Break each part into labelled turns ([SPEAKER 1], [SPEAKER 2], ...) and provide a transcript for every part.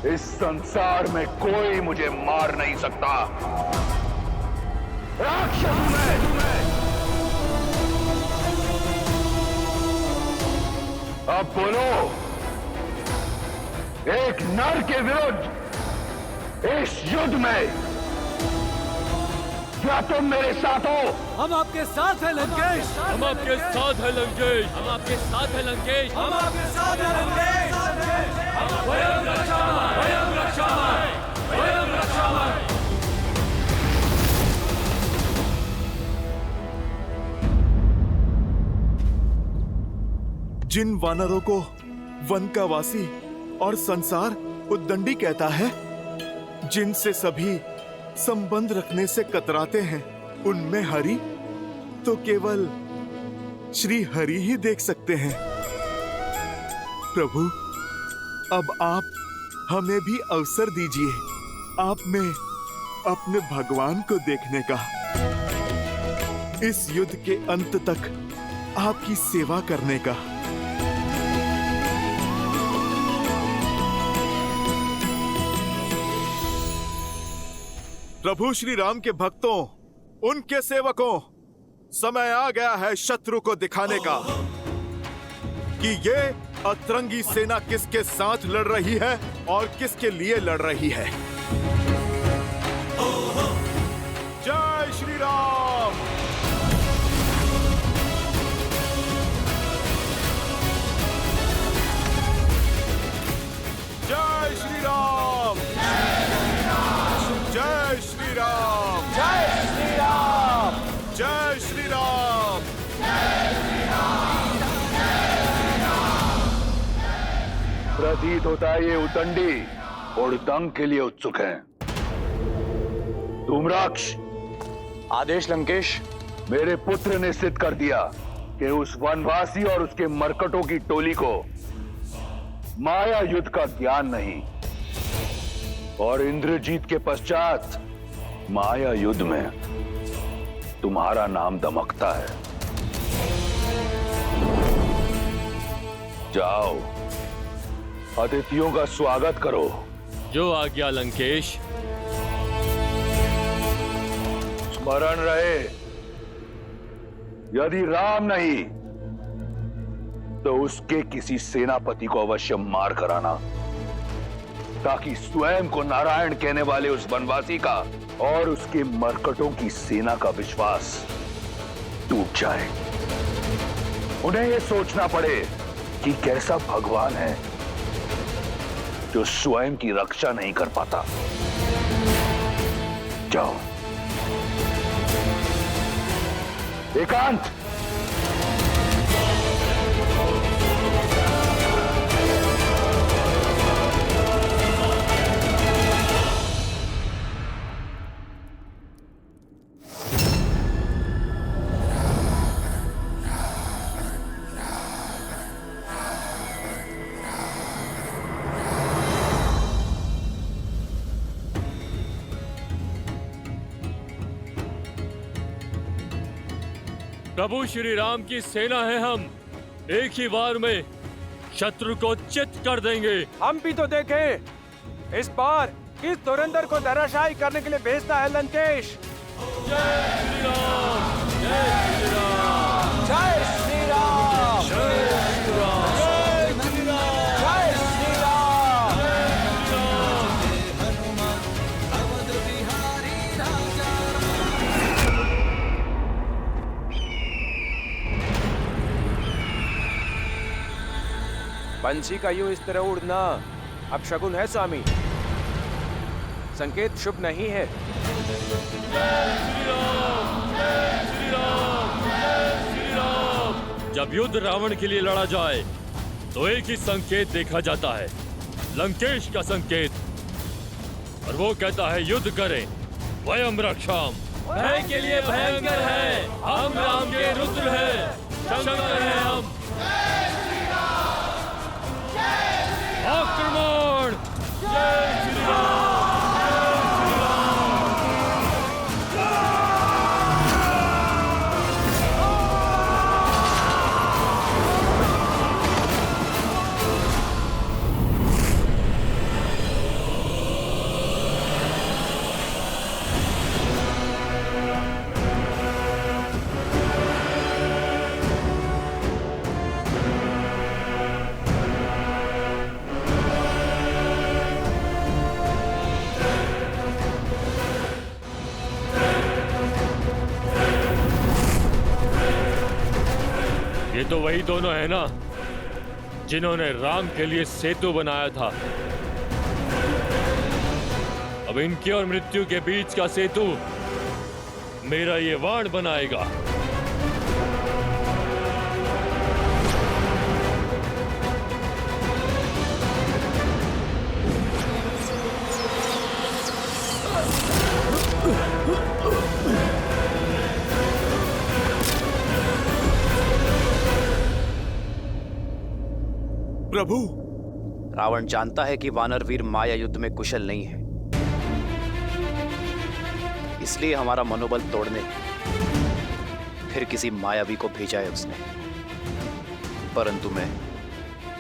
[SPEAKER 1] इस संसार में कोई मुझे मार नहीं सकता। राक्षस मैं। अब बोलो, एक नर के विरुद्ध इस युद्ध में क्या तुम मेरे साथ हो?
[SPEAKER 2] हम आपके साथ हैं लंकेश।
[SPEAKER 3] हम आपके साथ हैं लंकेश। हम आपके साथ हैं लंकेश।
[SPEAKER 2] हम आपके साथ हैं लंकेश।
[SPEAKER 3] वयम रक्षामः, वयम रक्षामः, वयम रक्षामः।
[SPEAKER 4] जिन वानरों को वन का वासी और संसार उद्दंडी कहता है, जिनसे सभी संबंध रखने से कतराते हैं, उनमें हरि तो केवल श्री हरि ही देख सकते हैं। प्रभु, अब आप हमें भी अवसर दीजिए आप में अपने भगवान को देखने का, इस युद्ध के अंत तक आपकी सेवा करने का। प्रभु श्री राम के भक्तों, उनके सेवकों, समय आ गया है शत्रु को दिखाने का कि ये अतरंगी सेना किसके साथ लड़ रही है और किसके लिए लड़ रही है। जय श्री राम। जय श्री राम। जय श्री राम।
[SPEAKER 2] जय श्री राम।
[SPEAKER 4] जय श्री राम।
[SPEAKER 1] प्रतीत होता है ये उदंडी उड़दंग के लिए उत्सुक हैं। धूम्राक्ष,
[SPEAKER 5] आदेश लंकेश।
[SPEAKER 1] मेरे पुत्र ने सिद्ध कर दिया कि उस वनवासी और उसके मरकटों की टोली को माया युद्ध का ज्ञान नहीं, और इंद्रजीत के पश्चात माया युद्ध में तुम्हारा नाम दमकता है। जाओ, अतिथियों का स्वागत करो।
[SPEAKER 3] जो आज्ञा लंकेश।
[SPEAKER 1] स्मरण रहे, यदि राम नहीं तो उसके किसी सेनापति को अवश्य मार कराना, ताकि स्वयं को नारायण कहने वाले उस वनवासी का और उसके मरकटों की सेना का विश्वास टूट जाए। उन्हें यह सोचना पड़े कि कैसा भगवान है जो स्वयं की रक्षा नहीं कर पाता। जाओ। एकांत।
[SPEAKER 3] प्रभु श्री राम की सेना है, हम एक ही वार में शत्रु को चित कर देंगे।
[SPEAKER 2] हम भी तो देखें इस बार किस धुरंधर को धराशायी करने के लिए भेजता है लंकेश।
[SPEAKER 3] जय श्री राम। जय श्री राम।
[SPEAKER 2] जय श्री राम।
[SPEAKER 3] जय श्री राम।
[SPEAKER 2] जय श्री राम। जय श्री राम। बंसी का यूं इस तरह उड़ना अब शगुन है स्वामी, संकेत शुभ नहीं है।
[SPEAKER 3] जय श्री राम। जय श्री राम। जय श्री राम। जब युद्ध रावण के लिए लड़ा जाए तो एक ही संकेत देखा जाता है, लंकेश का संकेत, और वो कहता है युद्ध करें, वयम रक्षाम। भय के लिए भयंकर है, हम राम के रुद्र हैं, शंकर हैं हम। आक्रमण। जय श्री राम। तो वही दोनों है ना जिन्होंने राम के लिए सेतु बनाया था। अब इनकी और मृत्यु के बीच का सेतु मेरा ये वाण बनाएगा।
[SPEAKER 4] प्रभु,
[SPEAKER 5] रावण जानता है कि वानर वीर माया युद्ध में कुशल नहीं है, इसलिए हमारा मनोबल तोड़ने फिर किसी मायावी को भेजा है उसने। परंतु मैं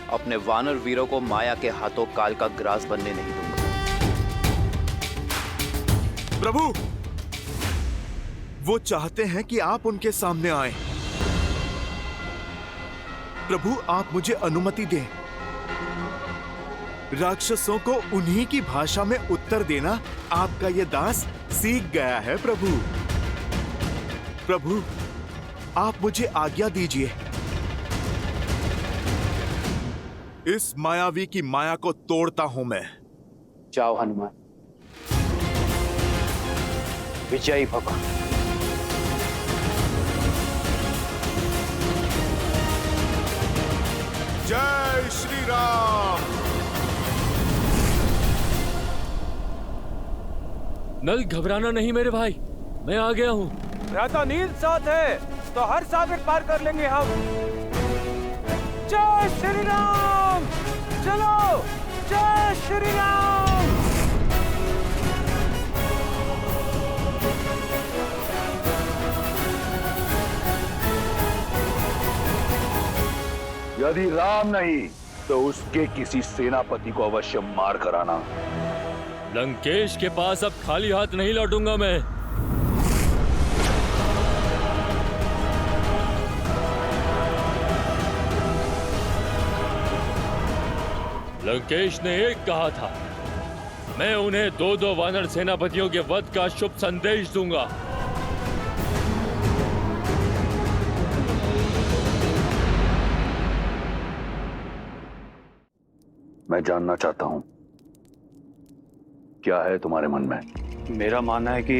[SPEAKER 5] अपने वानर वीरों को माया के हाथों काल का ग्रास बनने नहीं दूंगा।
[SPEAKER 4] प्रभु, वो चाहते हैं कि आप उनके सामने आएं। प्रभु, आप मुझे अनुमति दें। राक्षसों को उन्हीं की भाषा में उत्तर देना आपका ये दास सीख गया है। प्रभु, प्रभु, आप मुझे आज्ञा दीजिए। इस मायावी की माया को तोड़ता हूं मैं।
[SPEAKER 5] जाओ हनुमान, विजयी भव।
[SPEAKER 4] जय श्री राम।
[SPEAKER 3] नल, घबराना नहीं मेरे भाई, मैं आ गया हूँ।
[SPEAKER 2] राधा नील साथ है तो हर सागर पार कर लेंगे हम। जय श्री राम। चलो, जय श्री राम।
[SPEAKER 1] यदि राम नहीं तो उसके किसी सेनापति को अवश्य मार कर आना।
[SPEAKER 3] लंकेश के पास अब खाली हाथ नहीं लौटूंगा मैं। लंकेश ने एक कहा था, मैं उन्हें 2-2 वानर सेनापतियों के वध का शुभ संदेश दूंगा।
[SPEAKER 1] मैं जानना चाहता हूं, क्या है तुम्हारे मन में?
[SPEAKER 5] मेरा मानना है कि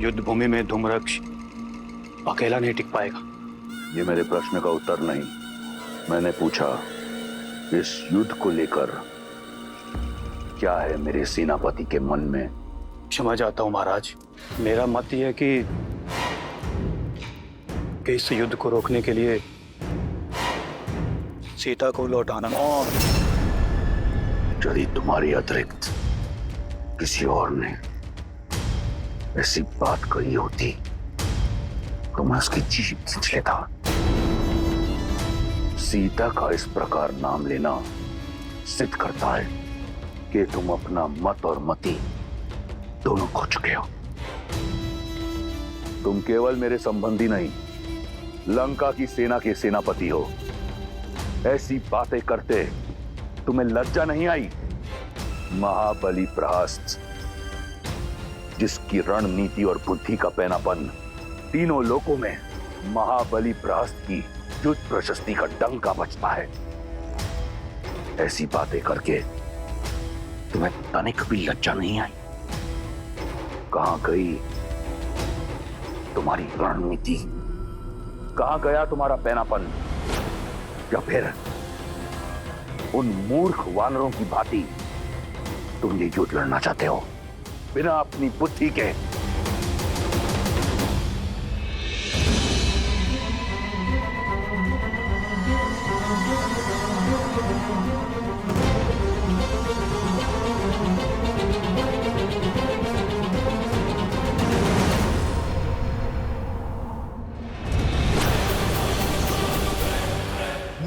[SPEAKER 5] युद्ध भूमि में धूम्रक्ष अकेला नहीं टिक पाएगा।
[SPEAKER 1] ये मेरे प्रश्न का उत्तर नहीं। मैंने पूछा, इस युद्ध को लेकर क्या है मेरे सेनापति के मन में?
[SPEAKER 5] क्षमा चाहता हूं महाराज, मेरा मत यह है कि इस युद्ध को रोकने के लिए सीता को लौटाना।
[SPEAKER 1] यदि तुम्हारी अतिरिक्त किसी और ने ऐसी बात कही होती तो मैं उसकी जीभ खींच लेता। सीता का इस प्रकार नाम लेना सिद्ध करता है कि तुम अपना मत और मति दोनों खो चुके हो। तुम केवल मेरे संबंधी नहीं, लंका की सेना के सेनापति हो। ऐसी बातें करते तुम्हें लज्जा नहीं आई? महाबली प्रहस्त, जिसकी रणनीति और बुद्धि का पैनापन तीनों लोकों में महाबली प्रहस्त की युद्ध प्रशस्ति का डंका बजता है, ऐसी बातें करके तुम्हें तनिक भी लज्जा नहीं आई? कहां गई तुम्हारी रणनीति? कहां गया तुम्हारा पैनापन? या फिर उन मूर्ख वानरों की भांति तुम ये युद्ध लड़ना चाहते हो बिना अपनी बुद्धि के?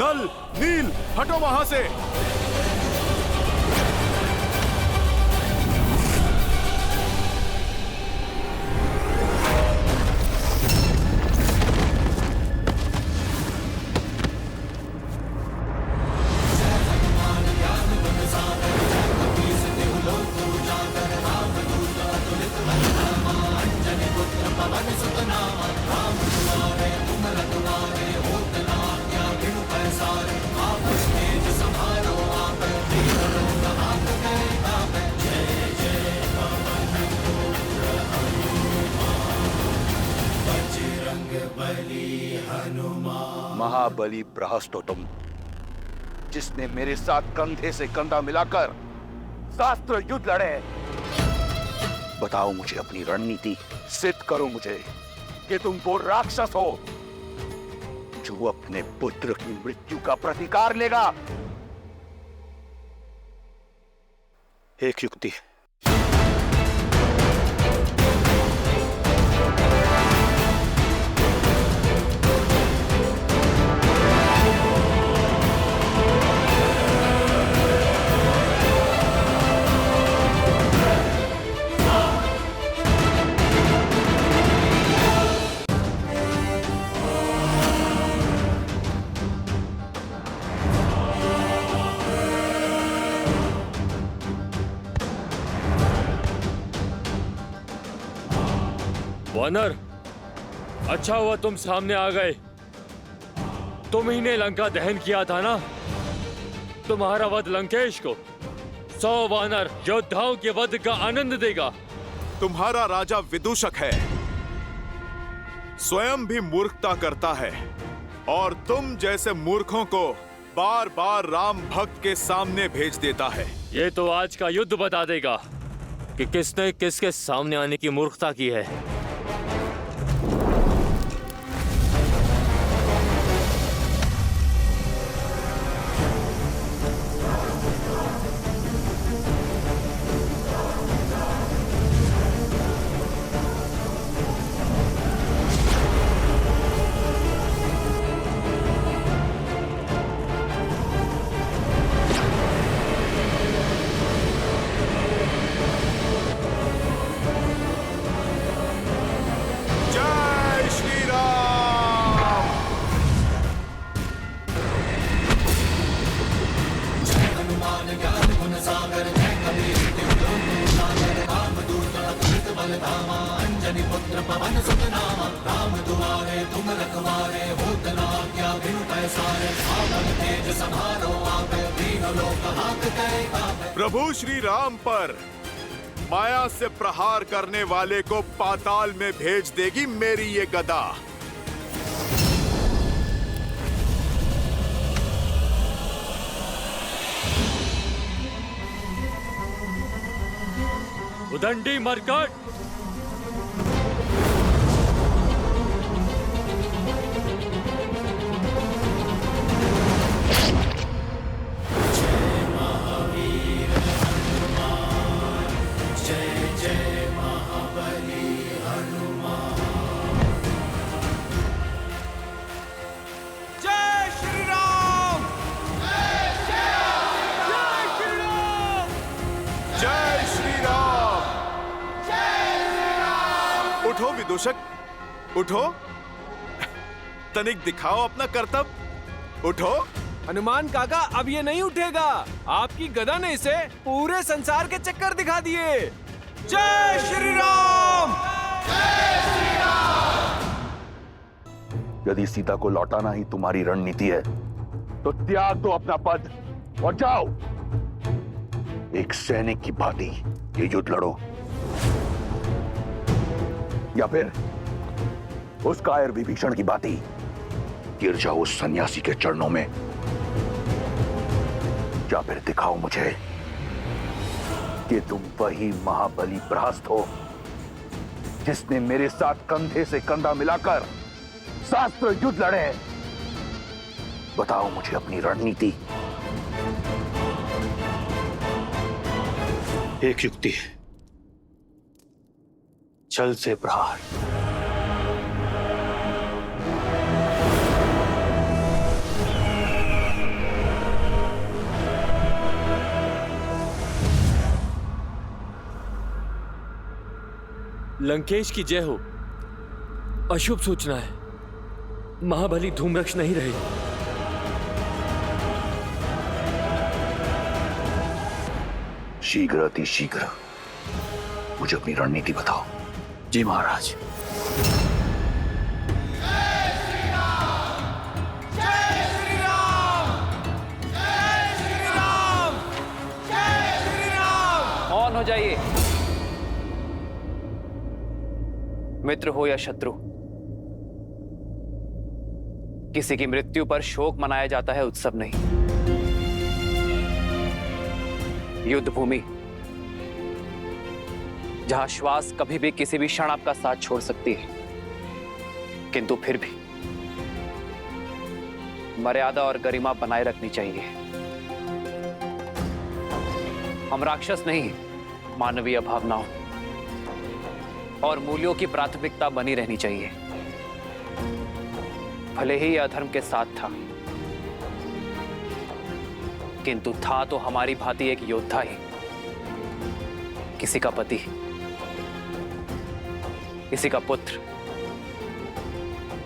[SPEAKER 4] नल, नील, हटो वहां से।
[SPEAKER 1] महाबली प्रहस्त हो तुम, जिसने मेरे साथ कंधे से कंधा मिलाकर शास्त्र युद्ध लड़े। बताओ मुझे अपनी रणनीति, सिद्ध करो मुझे कि तुम वो राक्षस हो जो अपने पुत्र की मृत्यु का प्रतिकार लेगा। एक युक्ति।
[SPEAKER 3] वानर, अच्छा हुआ तुम सामने आ गए। तुम ही ने लंका दहन किया था ना? तुम्हारा वध लंकेश को 100 वानर योद्धाओं के वध का आनंद देगा।
[SPEAKER 4] तुम्हारा राजा विदूषक है, स्वयं भी मूर्खता करता है और तुम जैसे मूर्खों को बार बार राम भक्त के सामने भेज देता है।
[SPEAKER 3] ये तो आज का युद्ध बता देगा कि किसने किसके सामने आने की मूर्खता की है।
[SPEAKER 4] प्रभु श्री राम पर माया से प्रहार करने वाले को पाताल में भेज देगी मेरी ये गदा।
[SPEAKER 3] उदंडी मरकट,
[SPEAKER 4] उठो विदूषक, उठो, तनिक दिखाओ अपना कर्तव्य। उठो।
[SPEAKER 2] हनुमान काका, अब ये नहीं उठेगा। आपकी गदा ने इसे पूरे संसार के चक्कर दिखा दिए। जय श्री राम! जय श्री राम!
[SPEAKER 1] यदि सीता को लौटाना ही तुम्हारी रणनीति है तो त्याग दो अपना पद और जाओ, एक सैनिक की भांति ये युद्ध लड़ो, या फिर उस कायर विभीषण की भांति गिर जाओ उस सन्यासी के चरणों में, या फिर दिखाओ मुझे कि तुम वही महाबली प्रहस्त हो जिसने मेरे साथ कंधे से कंधा मिलाकर शास्त्र युद्ध लड़े। बताओ मुझे अपनी रणनीति। एक युक्ति, छल से प्रहार।
[SPEAKER 3] लंकेश की जय हो। अशुभ सूचना है, महाबली धूम्रक्ष नहीं रहे।
[SPEAKER 1] शीघ्र अति शीघ्र मुझे अपनी रणनीति बताओ। जी महाराज।
[SPEAKER 5] मौन हो जाइए, मित्र हो या शत्रु, किसी की मृत्यु पर शोक मनाया जाता है, उत्सव नहीं। युद्ध भूमि, जहां श्वास कभी भी किसी भी क्षण आपका साथ छोड़ सकती है, किंतु फिर भी मर्यादा और गरिमा बनाए रखनी चाहिए। हम राक्षस नहीं, मानवीय भावनाओं और मूल्यों की प्राथमिकता बनी रहनी चाहिए। भले ही यह अधर्म के साथ था, किंतु था तो हमारी भांति एक योद्धा ही, किसी का पति, किसी का पुत्र,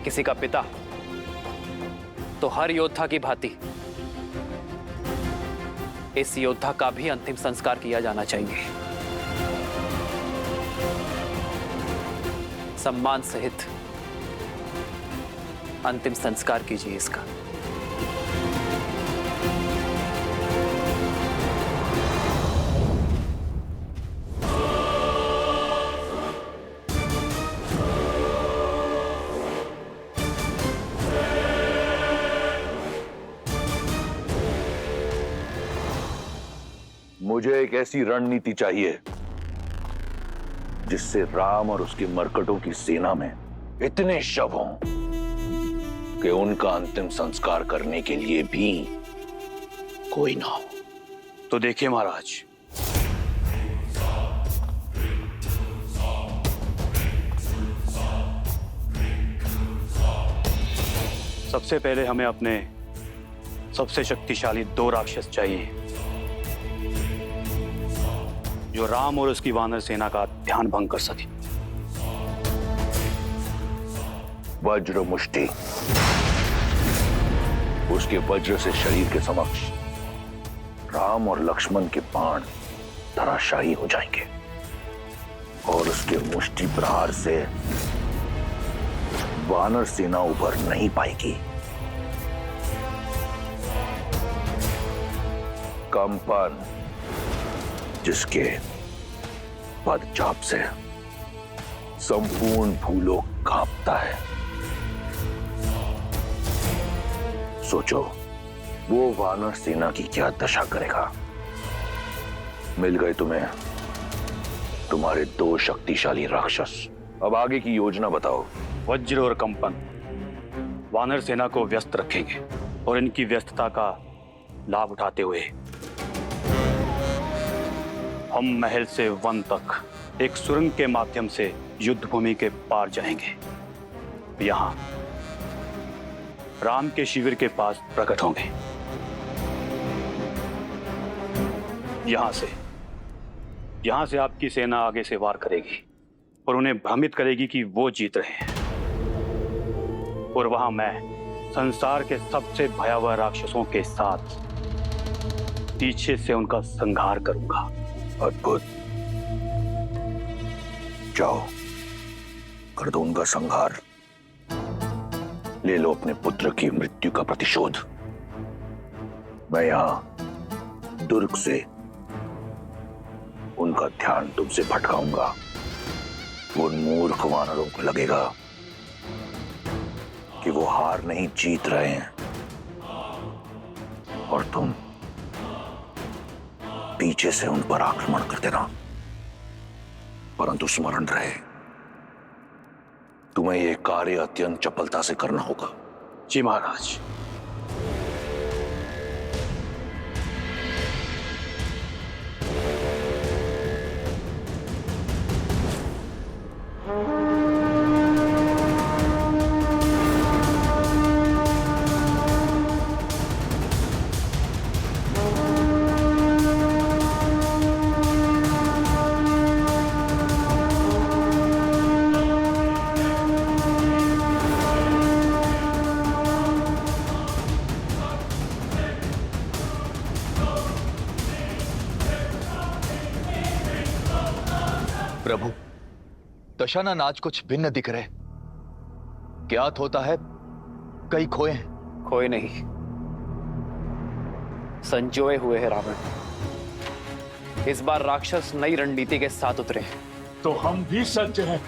[SPEAKER 5] किसी का पिता। तो हर योद्धा की भांति इस योद्धा का भी अंतिम संस्कार किया जाना चाहिए, सम्मान सहित अंतिम संस्कार कीजिए इसका।
[SPEAKER 1] मुझे एक ऐसी रणनीति चाहिए जिससे राम और उसके मरकटों की सेना में इतने शव हों कि उनका अंतिम संस्कार करने के लिए भी कोई ना हो।
[SPEAKER 6] तो देखिए महाराज, सबसे पहले हमें अपने सबसे शक्तिशाली 2 राक्षस चाहिए, जो राम और उसकी वानर सेना का ध्यान भंग कर सके।
[SPEAKER 1] वज्र मुष्टि, उसके वज्र से शरीर के समक्ष राम और लक्ष्मण के बाण धराशायी हो जाएंगे और उसके मुष्टि प्रहार से वानर सेना उभर नहीं पाएगी। कंपन, जिसके पदचाप से संपूर्ण भूलोक कांपता है। सोचो वो वानर सेना की क्या दशा करेगा। मिल गए तुम्हें तुम्हारे 2 शक्तिशाली राक्षस। अब आगे की योजना बताओ।
[SPEAKER 6] वज्र और कंपन वानर सेना को व्यस्त रखेंगे और इनकी व्यस्तता का लाभ उठाते हुए हम महल से वन तक एक सुरंग के माध्यम से युद्ध भूमि के पार जाएंगे। यहां राम के शिविर के पास प्रकट होंगे। यहां से आपकी सेना आगे से वार करेगी और उन्हें भ्रमित करेगी कि वो जीत रहे हैं, और वहां मैं संसार के सबसे भयावह राक्षसों के साथ पीछे से उनका संहार करूंगा।
[SPEAKER 1] अद्भुत, जाओ कर दो उनका संहार। ले लो अपने पुत्र की मृत्यु का प्रतिशोध। मैं यहां दुर्ग से उनका ध्यान तुमसे भटकाऊंगा। उन मूर्ख वानरों को लगेगा कि वो हार नहीं जीत रहे हैं, और तुम पीछे से उन पर आक्रमण कर देना। परंतु स्मरण रहे, तुम्हें यह कार्य अत्यंत चपलता से करना होगा।
[SPEAKER 6] जी महाराज।
[SPEAKER 7] प्रभु, दशानन आज कुछ भिन्न दिख रहे। ज्ञात होता है कई खोए हैं।
[SPEAKER 5] खोए नहीं, संजोए हुए हैं रावण। इस बार राक्षस नई रणनीति के साथ उतरे हैं।
[SPEAKER 8] तो हम भी सज्ज हैं।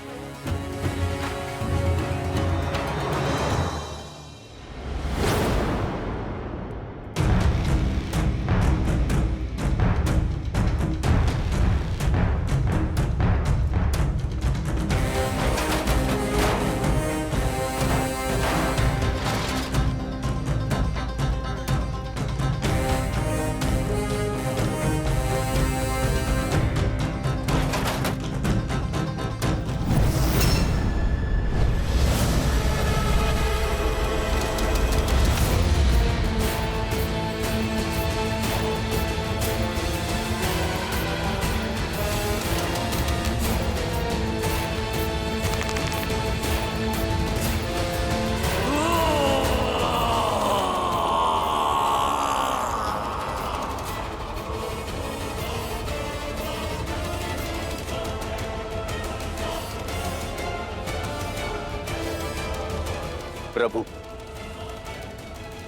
[SPEAKER 7] प्रभु,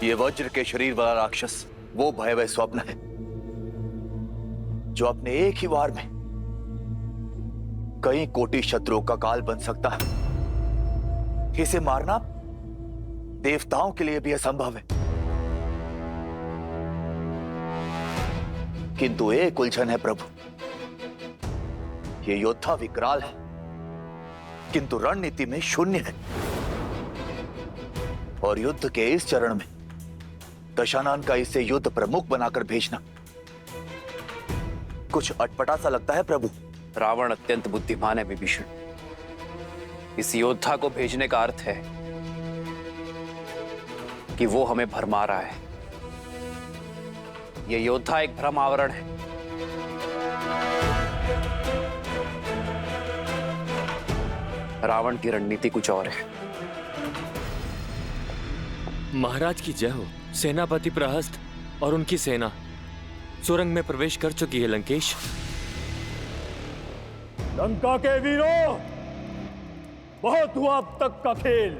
[SPEAKER 7] ये वज्र के शरीर वाला राक्षस वो भयावह स्वप्न है जो अपने एक ही वार में कई कोटि शत्रुओं का काल बन सकता है। इसे मारना देवताओं के लिए भी असंभव है। किंतु एक उलझन है प्रभु, ये योद्धा विकराल है किंतु रणनीति में शून्य है। और युद्ध के इस चरण में दशानन का इसे युद्ध प्रमुख बनाकर भेजना कुछ अटपटा सा लगता है प्रभु।
[SPEAKER 5] रावण अत्यंत बुद्धिमान है विभीषण। इस योद्धा को भेजने का अर्थ है कि वो हमें भरमा रहा है। ये योद्धा एक भ्रम आवरण है। रावण की रणनीति कुछ और है।
[SPEAKER 3] महाराज की जय हो। सेनापति प्रहस्त और उनकी सेना सुरंग में प्रवेश कर चुकी है। लंकेश,
[SPEAKER 6] लंका के वीरों, बहुत हुआ अब तक का खेल।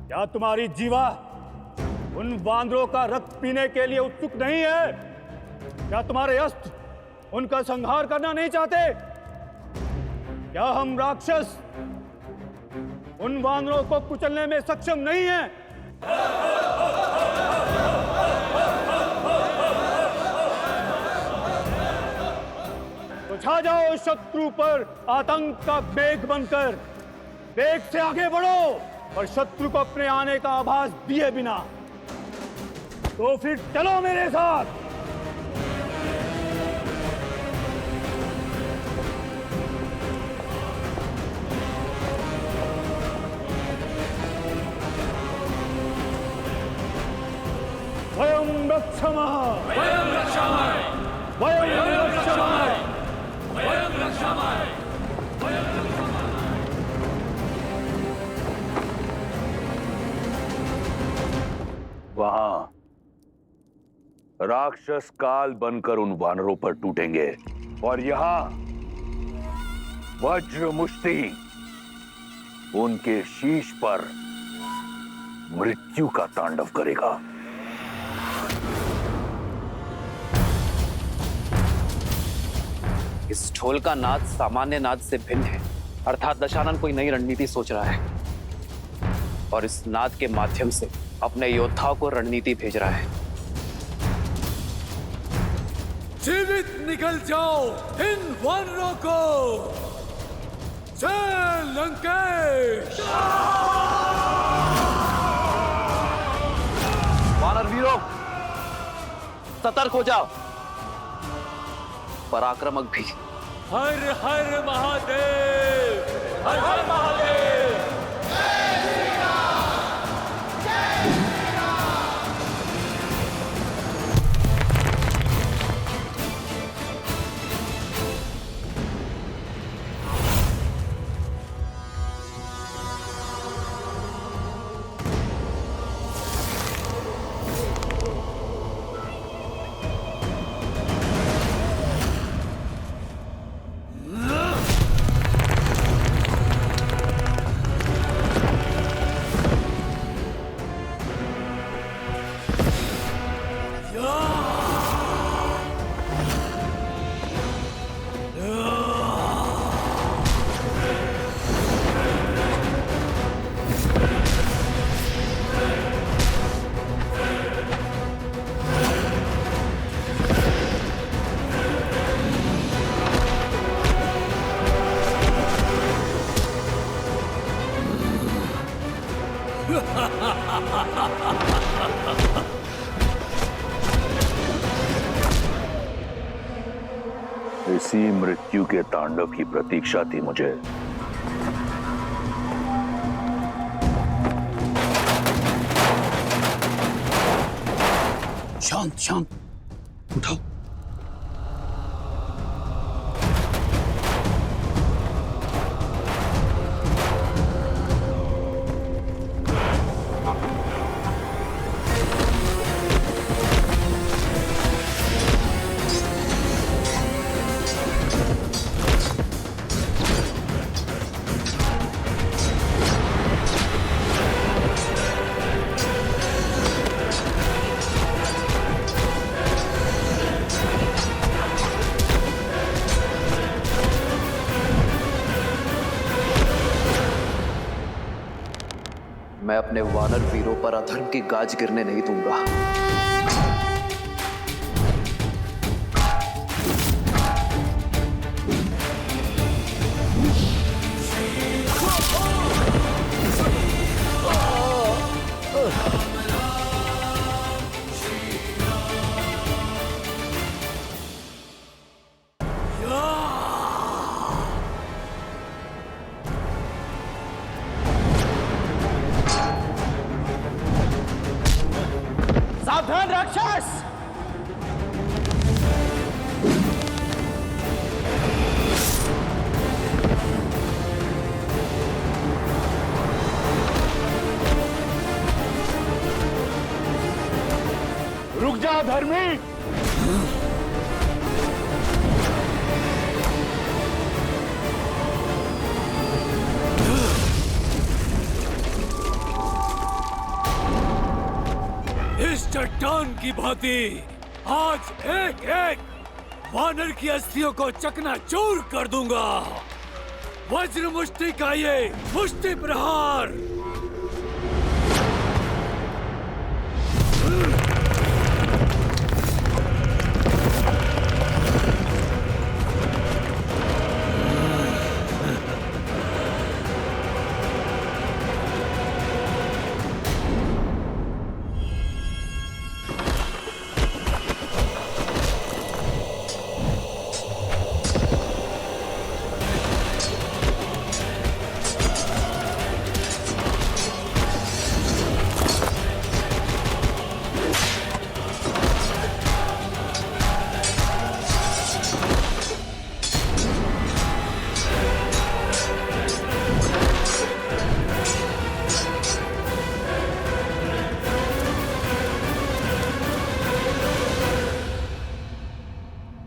[SPEAKER 6] क्या तुम्हारी जीवा उन वानरों का रक्त पीने के लिए उत्सुक नहीं है? क्या तुम्हारे अस्त्र उनका संहार करना नहीं चाहते? क्या हम राक्षस उन वानरों को कुचलने में सक्षम नहीं हैं? तो छा जाओ शत्रु पर आतंक का मेघ बनकर। वेग से आगे बढ़ो और शत्रु को अपने आने का आभास दिए बिना। तो फिर चलो मेरे साथ। वयं रक्षामः, वयं रक्षामः, वयं रक्षामः, वयं रक्षामः, वयं रक्षामः।
[SPEAKER 1] वहां राक्षस काल बनकर उन वानरों पर टूटेंगे और यहां वज्र मुष्टि उनके शीश पर मृत्यु का तांडव करेगा।
[SPEAKER 5] इस ढोल का नाद सामान्य नाद से भिन्न है, अर्थात दशानन कोई नई रणनीति सोच रहा है और इस नाद के माध्यम से अपने योद्धाओं को रणनीति भेज रहा है।
[SPEAKER 3] जीवित निकल जाओ इन वानरों को। जय लंकेश।
[SPEAKER 5] वानर वीरों, सतर्क हो जाओ। पराक्रमक भी।
[SPEAKER 3] हर हर महादेव, हर हर महादेव।
[SPEAKER 1] इसी मृत्यु के तांडव की प्रतीक्षा थी मुझे।
[SPEAKER 6] शांत शांत, उठाओ।
[SPEAKER 5] मैं अपने वानर वीरों पर अधर्म की गाज गिरने नहीं दूंगा।
[SPEAKER 2] सावधान राक्षस!
[SPEAKER 1] रुक जा धर्मी।
[SPEAKER 3] इस चट्टान की भांति आज एक एक वानर की अस्थियों को चकनाचूर कर दूंगा। वज्र मुष्टि का ये मुष्टि प्रहार।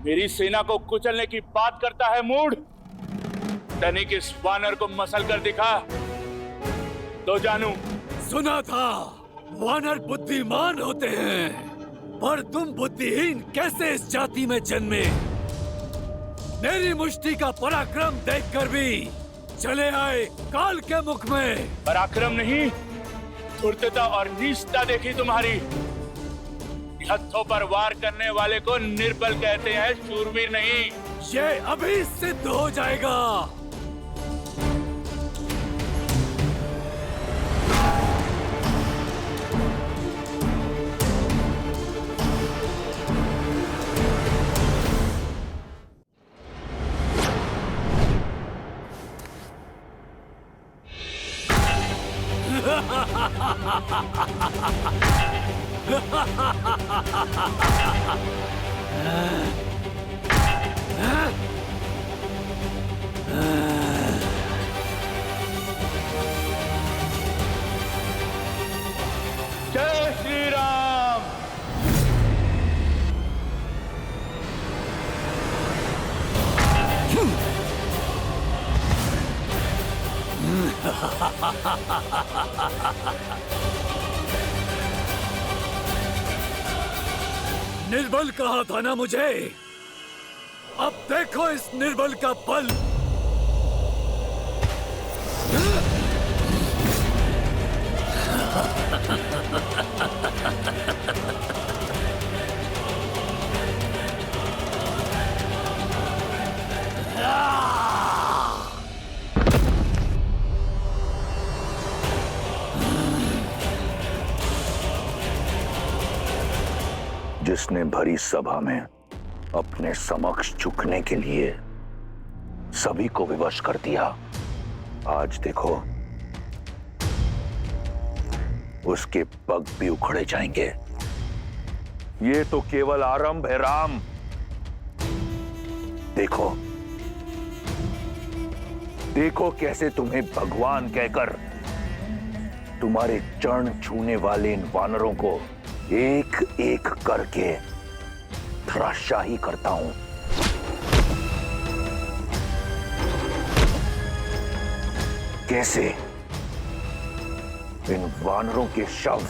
[SPEAKER 1] मेरी सेना को कुचलने की बात करता है मूढ़। तनिक इस वानर को मसल कर दिखा तो जानू।
[SPEAKER 3] सुना था वानर बुद्धिमान होते हैं, पर तुम बुद्धिहीन कैसे इस जाति में जन्मे? मेरी मुष्टि का पराक्रम देखकर भी चले आए काल के मुख में।
[SPEAKER 1] पराक्रम नहीं, धूर्तता और नीचता देखी तुम्हारी। हथों पर वार करने वाले को निर्बल कहते हैं, शूरवीर नहीं।
[SPEAKER 3] ये अभी सिद्ध हो जाएगा।
[SPEAKER 1] जय श्री राम।
[SPEAKER 3] निर्बल कहा था ना मुझे? अब देखो इस निर्बल का बल।
[SPEAKER 1] जिसने भरी सभा में अपने समक्ष झुकने के लिए सभी को विवश कर दिया, आज देखो उसके पग भी उखड़े जाएंगे। ये तो केवल आरंभ है राम। देखो देखो कैसे तुम्हें भगवान कहकर तुम्हारे चरण छूने वाले इन वानरों को एक एक करके धराशाही करता हूं। कैसे इन वानरों के शव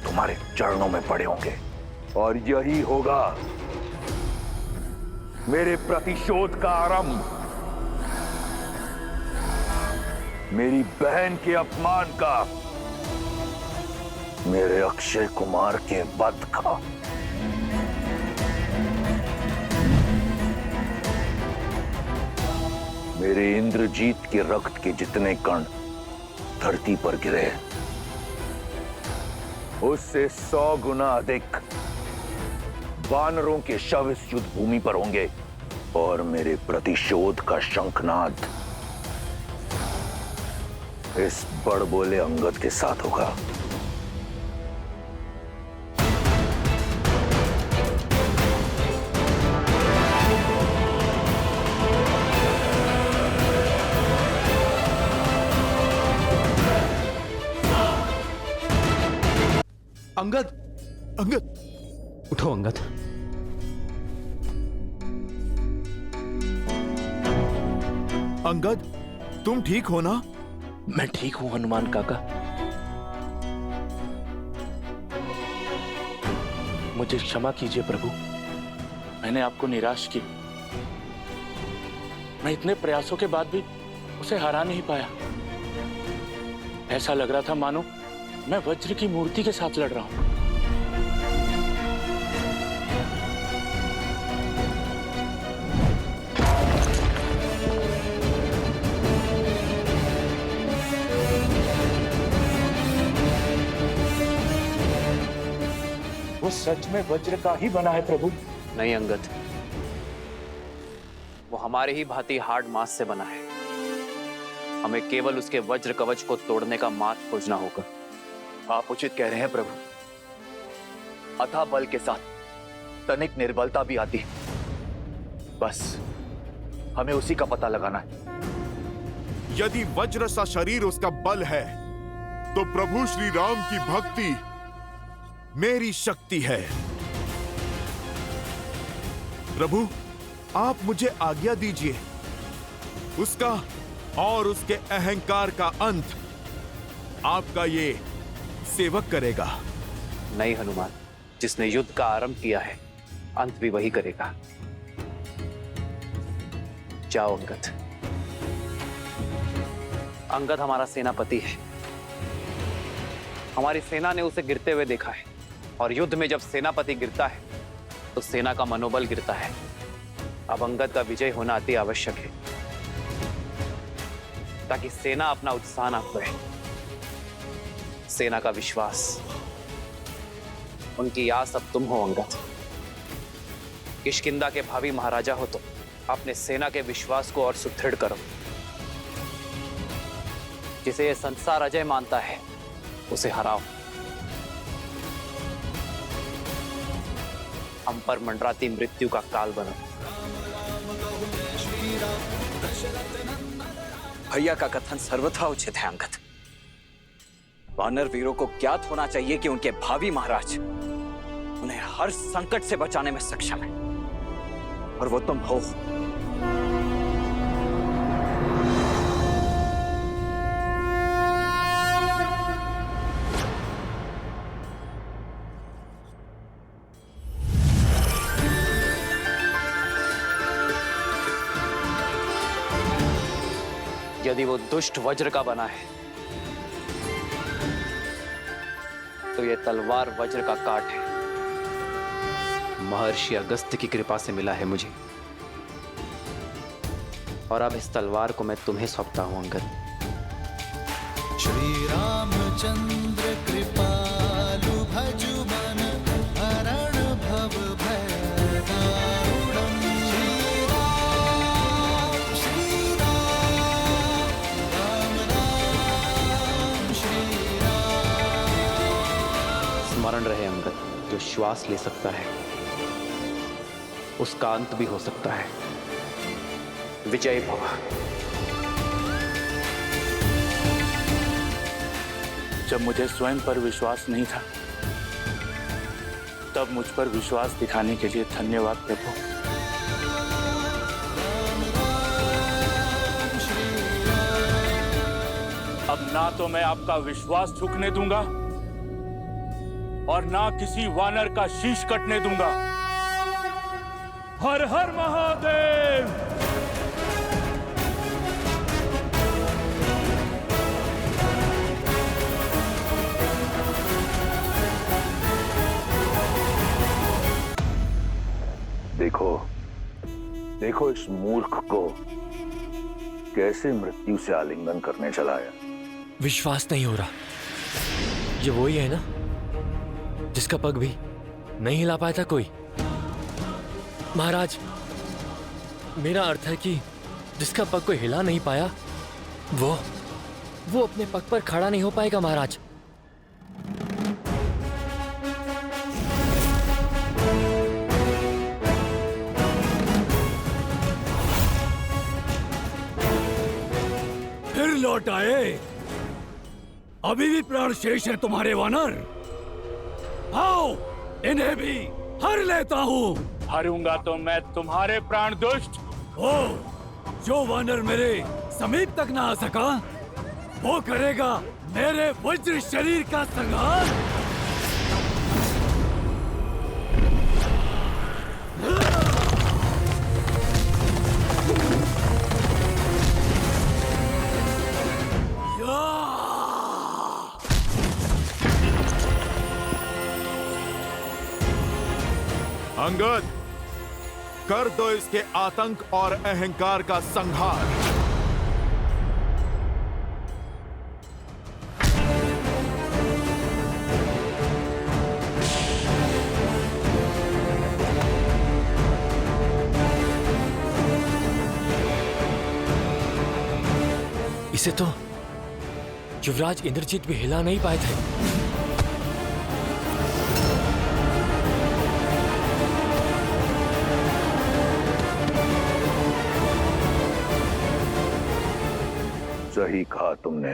[SPEAKER 1] तुम्हारे चरणों में पड़े होंगे, और यही होगा मेरे प्रतिशोध का आरंभ, मेरी बहन के अपमान का मेरे अक्षय कुमार के वध का। मेरे इंद्रजीत के रक्त के जितने कण धरती पर गिरे, उससे 100 गुना अधिक वानरों के शव इस युद्ध भूमि पर होंगे और मेरे प्रतिशोध का शंखनाद इस बड़बोले अंगद के साथ होगा।
[SPEAKER 8] अंगद,
[SPEAKER 4] अंगद,
[SPEAKER 8] उठो अंगद।
[SPEAKER 4] अंगद, तुम ठीक हो ना?
[SPEAKER 8] मैं ठीक हूं हनुमान काका। मुझे क्षमा कीजिए प्रभु, मैंने आपको निराश की। मैं इतने प्रयासों के बाद भी उसे हरा नहीं पाया। ऐसा लग रहा था मानो मैं वज्र की मूर्ति के साथ लड़ रहा हूं। वो सच में वज्र का ही बना है प्रभु?
[SPEAKER 5] नहीं अंगद, वो हमारे ही भांति हार्ड मास से बना है। हमें केवल उसके वज्र कवच को तोड़ने का मार्ग खोजना होगा।
[SPEAKER 7] आप उचित कह रहे हैं प्रभु। अथाह बल के साथ तनिक निर्बलता भी आती है, बस हमें उसी का पता लगाना है।
[SPEAKER 4] यदि वज्र सा शरीर उसका बल है, तो प्रभु श्री राम की भक्ति मेरी शक्ति है। प्रभु, आप मुझे आज्ञा दीजिए। उसका और उसके अहंकार का अंत आपका ये सेवक करेगा।
[SPEAKER 5] नहीं हनुमान, जिसने युद्ध का आरंभ किया है, अंत भी वही करेगा। जाओ अंगद। अंगद हमारा सेनापति है। हमारी सेना ने उसे गिरते हुए देखा है, और युद्ध में जब सेनापति गिरता है तो सेना का मनोबल गिरता है। अब अंगद का विजय होना अति आवश्यक है, ताकि सेना अपना उत्साह ना खोए। सेना का विश्वास, उनकी आस अब तुम हो अंगद। किष्किंधा के भावी महाराजा हो तो अपने सेना के विश्वास को और सुदृढ़ करो। जिसे यह संसार अजय मानता है, उसे हराओ। हम पर मंडराती मृत्यु का काल बनो।
[SPEAKER 9] भैया का कथन सर्वथा उचित है अंगद। वानर वीरों को ज्ञात होना चाहिए कि उनके भावी महाराज उन्हें हर संकट से बचाने में सक्षम है, और वो तुम हो।
[SPEAKER 5] यदि वो दुष्ट वज्र का बना है, तो ये तलवार वज्र का काट है। महर्षि अगस्त्य की कृपा से मिला है मुझे, और अब इस तलवार को मैं तुम्हें सौंपता हूं अंगद।
[SPEAKER 10] श्री रामचंद्र कृपालु भजु मन हरण भव भय दारुणम्। श्री राम, राम राम, श्री राम।
[SPEAKER 5] स्मरण रहे अंगद, जो श्वास ले सकता है उसका अंत भी हो सकता है। विजय भव।
[SPEAKER 8] जब मुझे स्वयं पर विश्वास नहीं था, तब मुझ पर विश्वास दिखाने के लिए धन्यवाद प्रभु। अब ना तो मैं आपका विश्वास झुकने दूंगा, और ना किसी वानर का शीश कटने दूंगा। हर हर महादेव।
[SPEAKER 1] देखो देखो इस मूर्ख को कैसे मृत्यु से आलिंगन करने चलाया।
[SPEAKER 11] विश्वास नहीं हो रहा। ये वही है ना जिसका पग भी नहीं हिला पाया था कोई? महाराज, मेरा अर्थ है कि जिसका पग कोई हिला नहीं पाया वो अपने पग पर खड़ा नहीं हो पाएगा महाराज।
[SPEAKER 3] फिर लौट आए? अभी भी प्राण शेष है तुम्हारे वानर? आओ, इन्हें भी हर लेता हूँ।
[SPEAKER 8] हारूंगा तो मैं तुम्हारे प्राण दुष्ट।
[SPEAKER 3] ओ, जो वानर मेरे समीप तक ना आ सका वो करेगा मेरे वज्र शरीर का संहार।
[SPEAKER 4] अंगद, कर दो इसके आतंक और अहंकार का संहार।
[SPEAKER 11] इसे तो युवराज इंद्रजीत भी हिला नहीं पाए थे।
[SPEAKER 1] सही कहा तुमने।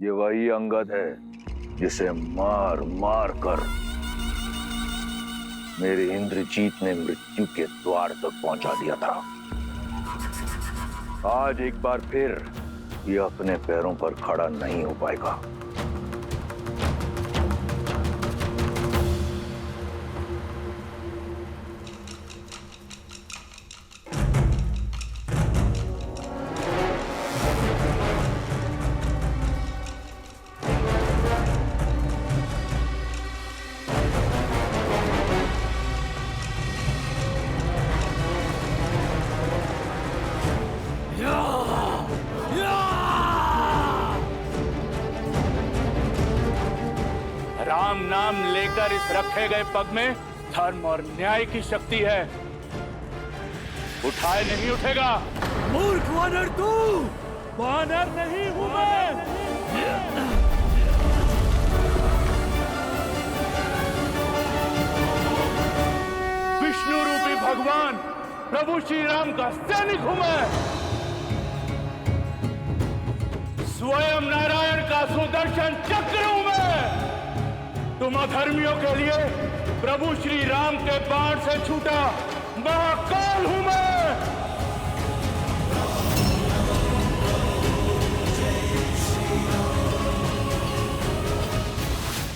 [SPEAKER 1] ये वही अंगद है जिसे मार मार कर मेरे इंद्रजीत ने मृत्यु के द्वार तक पहुंचा दिया था। आज एक बार फिर ये अपने पैरों पर खड़ा नहीं हो पाएगा।
[SPEAKER 8] राम नाम लेकर इस रखे गए पग में धर्म और न्याय की शक्ति है। उठाए नहीं उठेगा।
[SPEAKER 3] मूर्ख वानर तू! वानर नहीं हूं मैं। विष्णु रूपी भगवान प्रभु श्री राम का सैनिक हूं मैं। स्वयं नारायण का सुदर्शन चक्र हूं मैं। तुम अधर्मियों के लिए प्रभु श्री राम के बाण से छूटा महाकाल हूं मैं।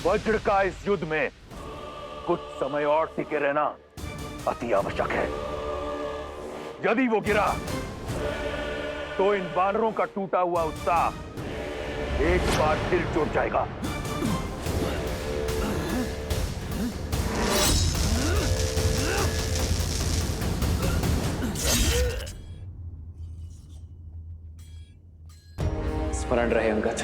[SPEAKER 1] वज्र का इस युद्ध में कुछ समय और टिके रहना अति आवश्यक है। यदि वो गिरा तो इन वानरों का टूटा हुआ उत्साह एक बार फिर जुट जाएगा।
[SPEAKER 5] स्मरण रहे अंगद,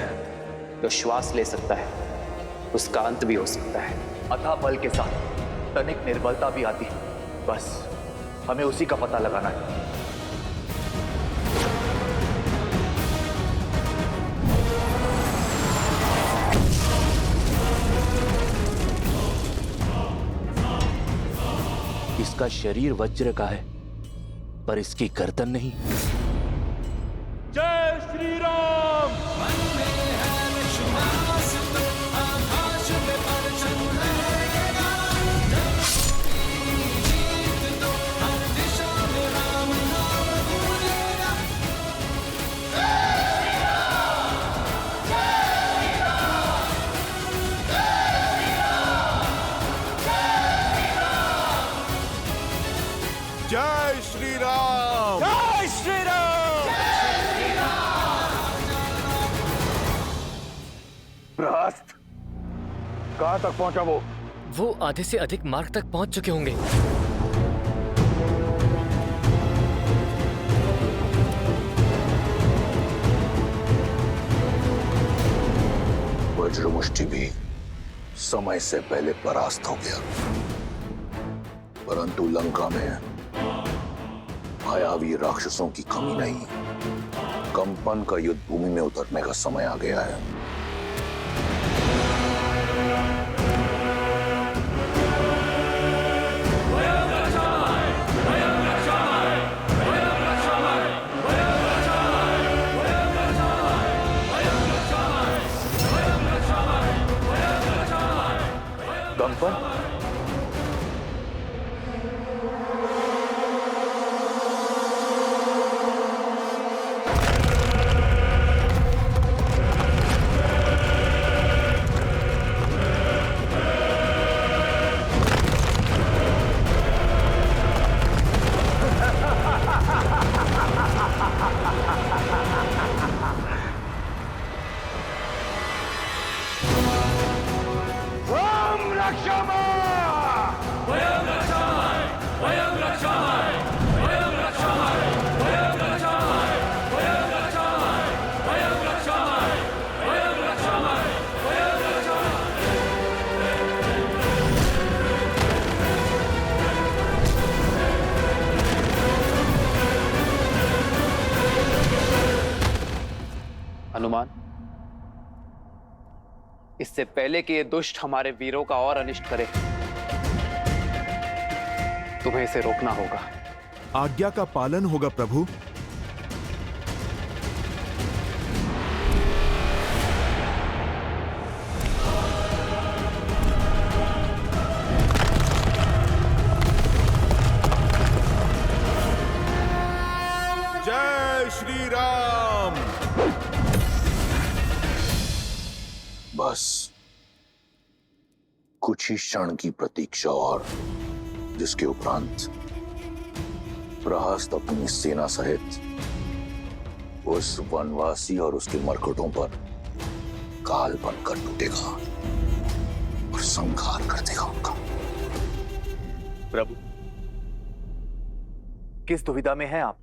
[SPEAKER 5] जो श्वास ले सकता है उसका अंत भी हो सकता है।
[SPEAKER 7] अथाह बल के साथ तनिक निर्बलता भी आती, बस हमें उसी का पता लगाना है।
[SPEAKER 8] इसका शरीर वज्र का है पर इसकी गर्दन नहीं। जय श्री राम।
[SPEAKER 4] जय श्री राम!
[SPEAKER 2] जय श्री राम!
[SPEAKER 1] प्रहस्त, कहां तक पहुंचा वो?
[SPEAKER 11] वो आधे से अधिक मार्ग तक पहुंच चुके होंगे।
[SPEAKER 1] वज्रमुष्टि भी समय से पहले परास्त हो गया, परंतु लंका में मायावी राक्षसों की कमी नहीं। कंपन का युद्ध भूमि में उतरने का समय आ गया है।
[SPEAKER 7] कंपन,
[SPEAKER 5] हनुमान, इससे पहले कि ये दुष्ट हमारे वीरों का और अनिष्ट करे, तुम्हें इसे रोकना होगा।
[SPEAKER 4] आज्ञा का पालन होगा प्रभु। जय श्री राम।
[SPEAKER 1] बस कुछ ही क्षण की प्रतीक्षा और, जिसके उपरांत प्रहस्त अपनी सेना सहित उस वनवासी और उसके मरकटों पर काल बनकर टूटेगा और संहार कर देगा उनका।
[SPEAKER 7] प्रभु, किस दुविधा में हैं आप?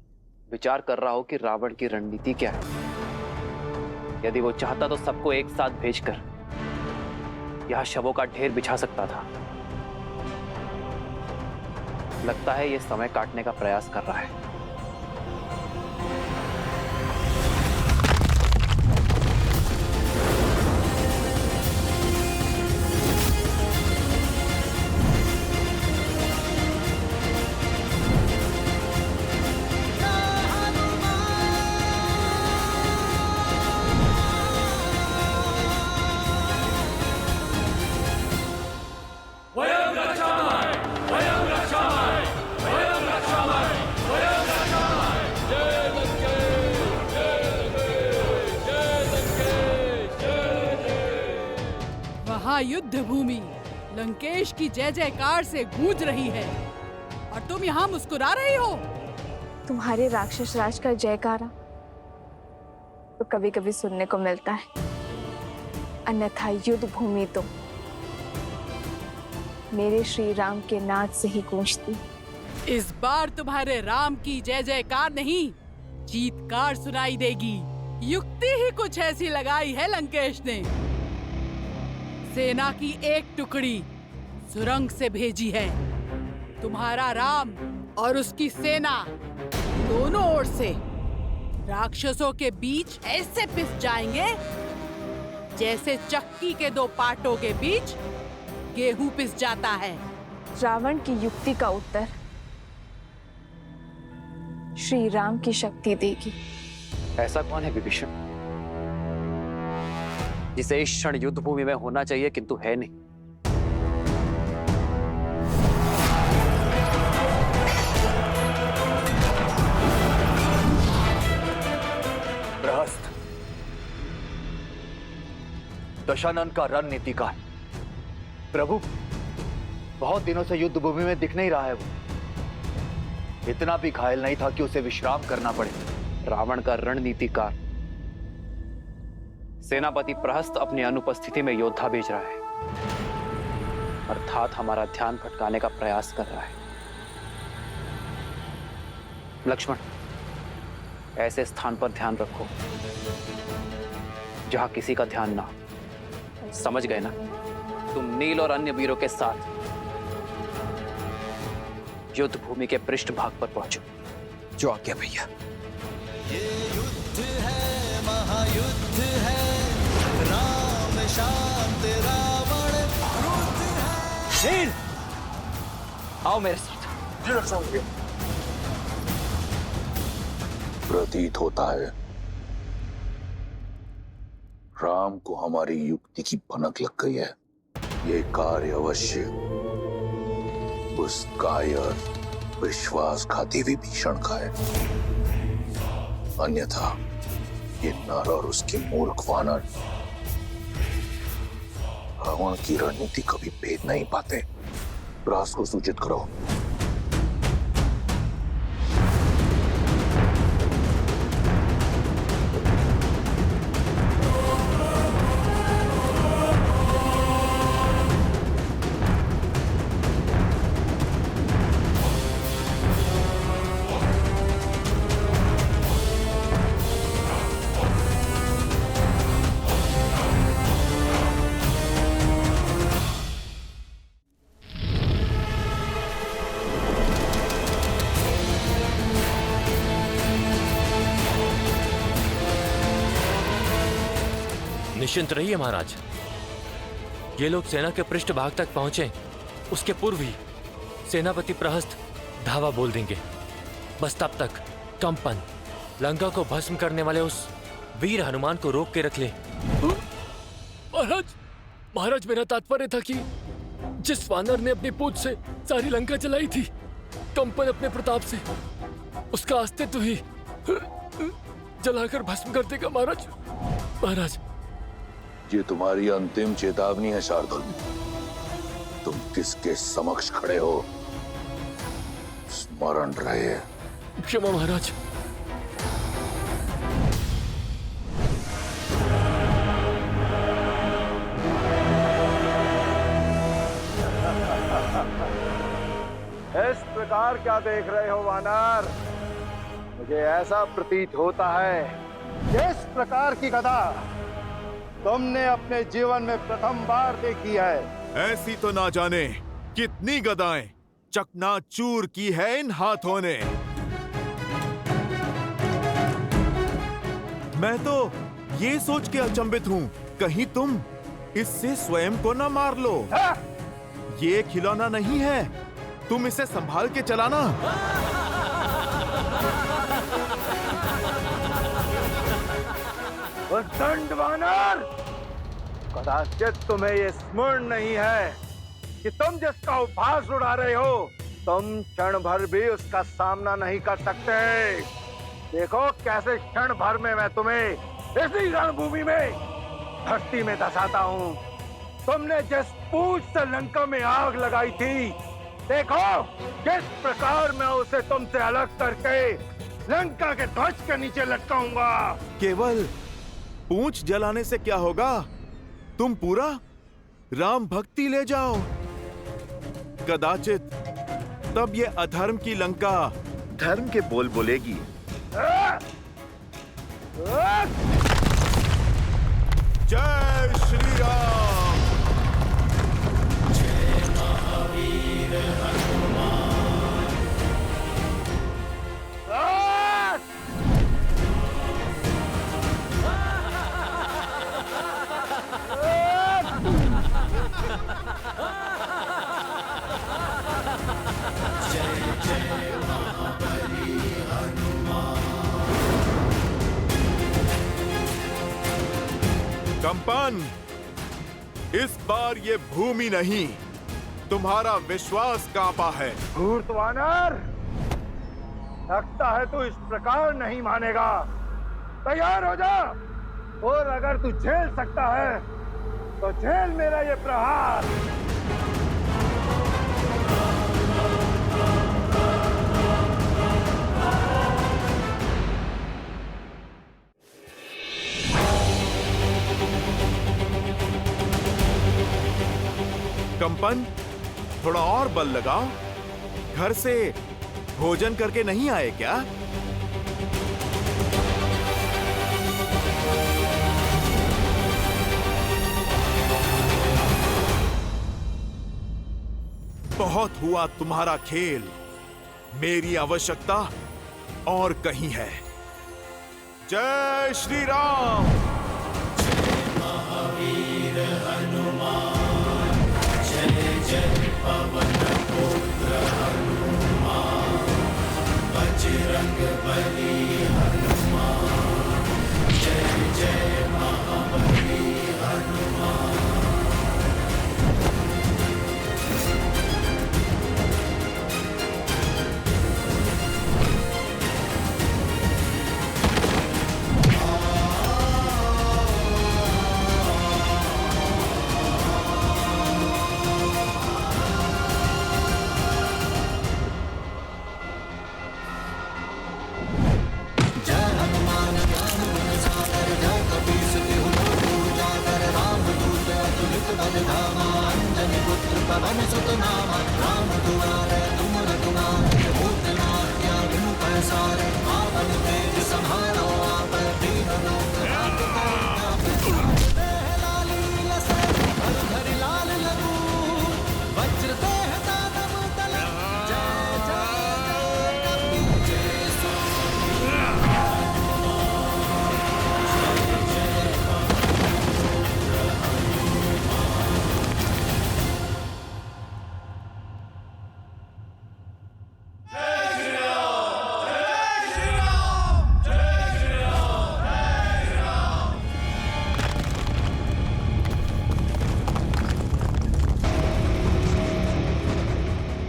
[SPEAKER 5] विचार कर रहा हो कि रावण की रणनीति क्या है। यदि वो चाहता तो सबको एक साथ भेजकर यहां शवों का ढेर बिछा सकता था। लगता है ये समय काटने का प्रयास कर रहा है।
[SPEAKER 12] युद्ध भूमि लंकेश की जय जयकार से गूंज रही है और तुम यहाँ मुस्कुरा रही हो।
[SPEAKER 13] तुम्हारे राक्षस राज का जयकारा तो कभी कभी सुनने को मिलता है, अन्यथा युद्ध भूमि तो मेरे श्री राम के नाद से ही गूंजती।
[SPEAKER 12] इस बार तुम्हारे राम की जय जयकार नहीं, चीत्कार सुनाई देगी। युक्ति ही कुछ ऐसी लगाई है लंकेश ने। सेना की एक टुकड़ी सुरंग से भेजी है। तुम्हारा राम और उसकी सेना दोनों ओर से राक्षसों के बीच ऐसे पिस जाएंगे जैसे चक्की के दो पाटों के बीच गेहूं पिस जाता है।
[SPEAKER 13] रावण की युक्ति का उत्तर श्री राम की शक्ति देगी।
[SPEAKER 5] ऐसा कौन है विभीषण जिसे इस क्षण युद्ध भूमि में होना चाहिए किंतु है नहीं?
[SPEAKER 7] प्रहस्त दशानन का रणनीतिकार। प्रभु, बहुत दिनों से युद्ध भूमि में दिख नहीं रहा है वो। इतना भी घायल नहीं था कि उसे विश्राम करना पड़े।
[SPEAKER 5] रावण का रणनीतिकार सेनापति प्रहस्त अपनी अनुपस्थिति में योद्धा भेज रहा है। अर्थात हमारा ध्यान भटकाने का प्रयास कर रहा है। लक्ष्मण, ऐसे स्थान पर ध्यान रखो जहां किसी का ध्यान ना हो। समझ गए ना? तुम नील और अन्य वीरों के साथ युद्ध भूमि के पृष्ठभाग पर पहुंचो।
[SPEAKER 9] जो आज्ञा भैया।
[SPEAKER 10] ये युद्ध है, महायुद्ध है, राम शांत रावण क्रुद्ध है।
[SPEAKER 9] नील, आओ मेरे साथ।
[SPEAKER 1] प्रतीत होता है राम को हमारी युक्ति की भनक लग गई है। ये कार्य अवश्य उस कायर विश्वासघाती विभीषण का है, अन्यथा ये नर और उसके मूर्ख वानर रावण की रणनीति कभी भेद नहीं पाते। रास को सूचित करो।
[SPEAKER 11] निश्चिंत रहिए महाराज, ये लोग सेना के पृष्ठभाग तक पहुंचे उसके पूर्व ही सेनापति प्रहस्त धावा बोल देंगे। बस तब तक कंपन लंका को भस्म करने वाले उस वीर हनुमान को रोक के रख ले।
[SPEAKER 3] महाराज मेरा तात्पर्य था कि जिस वानर ने अपनी पूंछ से सारी लंका जलाई थी, कंपन अपने प्रताप से उसका अस्तित्व ही जलाकर भस्म कर देगा। महाराज
[SPEAKER 1] ये तुम्हारी अंतिम चेतावनी है शार्दुल। तुम किसके समक्ष खड़े हो स्मरण रहे।
[SPEAKER 3] क्षमा महाराज।
[SPEAKER 14] इस प्रकार क्या देख रहे हो वानर? मुझे ऐसा प्रतीत होता है जिस प्रकार की गदा तुमने अपने जीवन में प्रथम बार देखी है।
[SPEAKER 4] ऐसी तो ना जाने कितनी गदाएं चकनाचूर की है इन हाथों ने। मैं तो ये सोच के अचंभित हूँ, कहीं तुम इससे स्वयं को न मार लो। ये खिलौना नहीं है, तुम इसे संभाल के चलाना।
[SPEAKER 14] दंड वानर, कदाचित तुम्हें ये स्मरण नहीं है कि तुम जिसका उपहास उड़ा रहे हो, तुम क्षण भर भी उसका सामना नहीं कर सकते। देखो कैसे क्षण भर में मैं तुम्हें इसी रणभूमि में धरती में धसाता हूँ। तुमने जिस पूंछ से लंका में आग लगाई थी, देखो किस प्रकार मैं उसे तुमसे अलग करके लंका के ध्वज के नीचे लटकाऊंगा।
[SPEAKER 4] केवल पूंछ जलाने से क्या होगा, तुम पूरा राम भक्ति ले जाओ। कदाचित तब ये अधर्म की लंका धर्म के बोल बोलेगी। जय श्री राम।
[SPEAKER 10] जय महावीर हनुमान।
[SPEAKER 4] कंपन, इस बार ये भूमि नहीं, तुम्हारा विश्वास कांपा है।
[SPEAKER 14] धूर्त वानर, लगता है तू इस प्रकार नहीं मानेगा। तैयार हो जा, और अगर तू झेल सकता है तो झेल मेरा ये प्रहार।
[SPEAKER 4] कंपन कंपन, थोड़ा और बल लगाओ। घर से भोजन करके नहीं आए क्या? बहुत हुआ तुम्हारा खेल। मेरी आवश्यकता और कहीं है। जय श्री राम।
[SPEAKER 10] महावीर हनुमान, जय जय पवन पुत्र हनुमान, बजरंग बली हनुमान, जय जय महाबली हनुमान।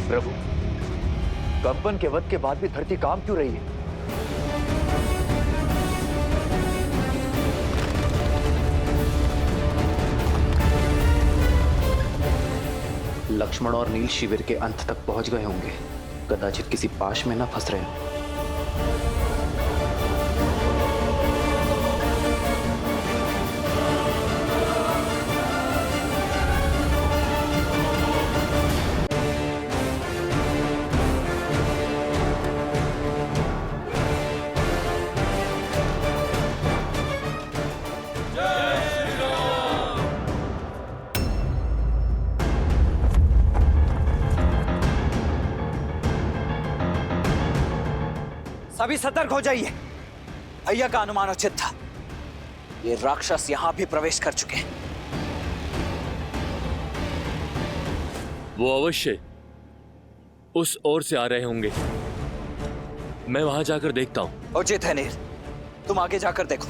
[SPEAKER 7] प्रभु, कंपन के वध के बाद भी धरती कांप क्यों रही है?
[SPEAKER 5] लक्ष्मण और नील शिविर के अंत तक पहुंच गए होंगे। कदाचित किसी पाश में न फंस रहे हों।
[SPEAKER 9] सभी सतर्क हो जाइए। भैया का अनुमान उचित था। ये राक्षस यहां भी प्रवेश कर चुके हैं।
[SPEAKER 11] वो अवश्य उस ओर से आ रहे होंगे। मैं वहां जाकर देखता हूं।
[SPEAKER 9] उचित है नील, तुम आगे जाकर देखो।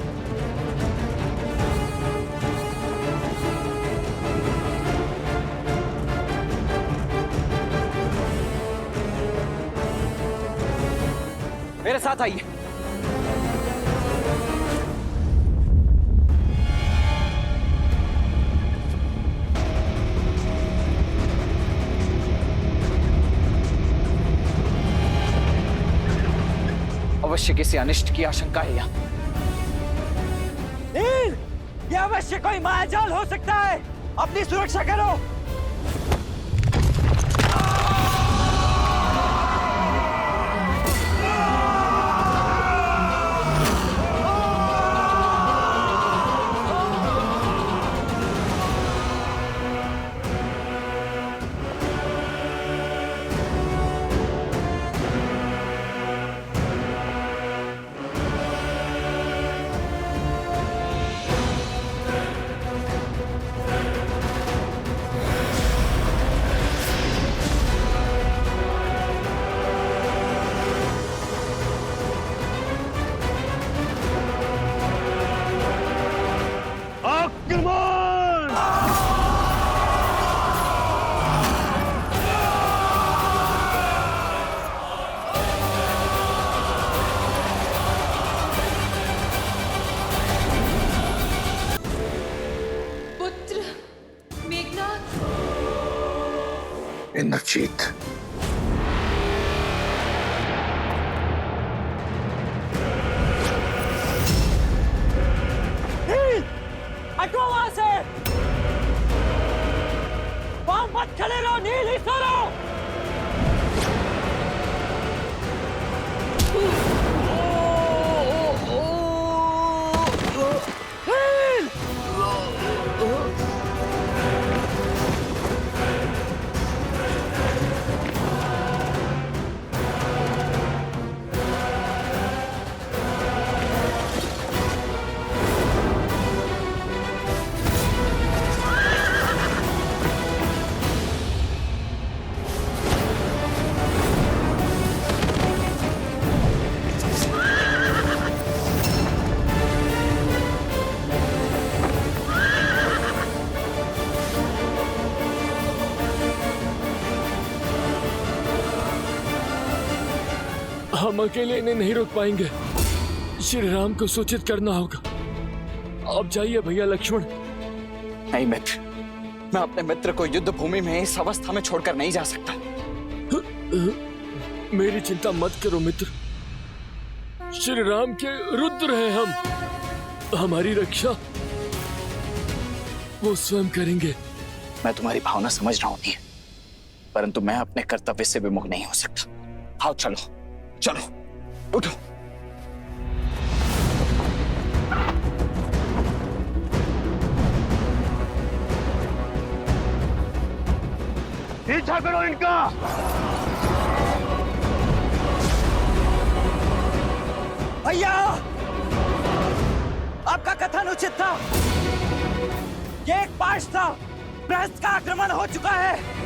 [SPEAKER 9] मेरे साथ आइए। अवश्य किसी अनिष्ट की आशंका है यहाँ। नील, ये अवश्य कोई मायाजाल हो सकता है। अपनी सुरक्षा करो।
[SPEAKER 7] इंद्रजीत,
[SPEAKER 9] हटो वहां से। वहां मत खड़े रहो।
[SPEAKER 3] हम अकेले इन्हें नहीं रोक पाएंगे। श्री राम को सूचित करना होगा। आप जाइए भैया लक्ष्मण।
[SPEAKER 9] नहीं मित्र, मैं अपने मित्र को युद्ध भूमि में इस अवस्था में छोड़कर नहीं जा सकता।
[SPEAKER 3] मेरी चिंता मत करो मित्र, श्री राम के रुद्र हैं हम। हमारी रक्षा वो स्वयं करेंगे।
[SPEAKER 9] मैं तुम्हारी भावना समझ रहा हूं नील, परंतु मैं अपने कर्तव्य से विमुख नहीं हो सकता। आओ चलो चलो, उठो।
[SPEAKER 14] पीछा करो इनका।
[SPEAKER 9] भैया, आपका कथन उचित था। ये एक पाश था। बृहस्पति का आक्रमण हो चुका है।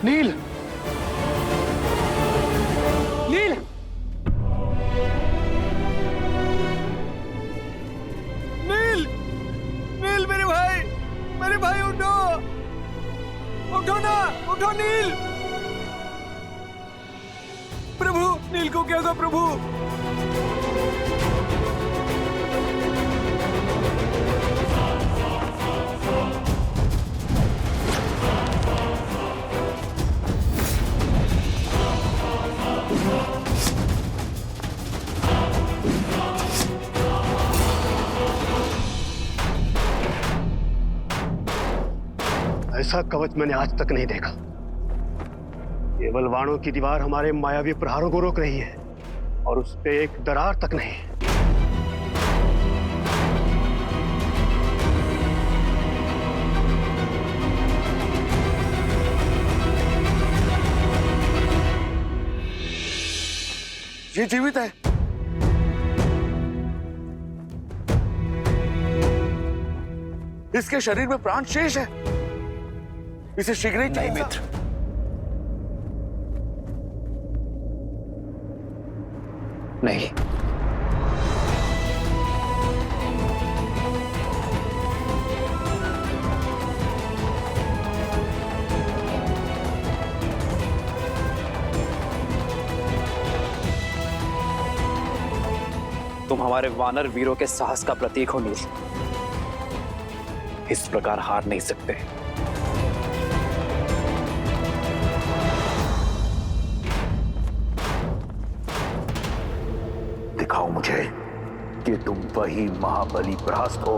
[SPEAKER 14] नील,
[SPEAKER 2] नील, नील, नील मेरे भाई उठो, उठो ना, उठो नील। प्रभु, नील को क्या होगा प्रभु?
[SPEAKER 15] ऐसा कवच मैंने आज तक नहीं देखा। केवल वाणों की दीवार हमारे मायावी प्रहारों को रोक रही है और उस पे एक दरार तक नहीं।
[SPEAKER 14] ये जीवित है। इसके शरीर में प्राण शेष है। इसे शीघ्र ही
[SPEAKER 9] नहीं मित्र, नहीं। तुम हमारे वानर वीरों के साहस का प्रतीक हो नील। इस प्रकार हार नहीं सकते।
[SPEAKER 1] दिखाओ मुझे कि तुम वही महाबली बृहस्पति हो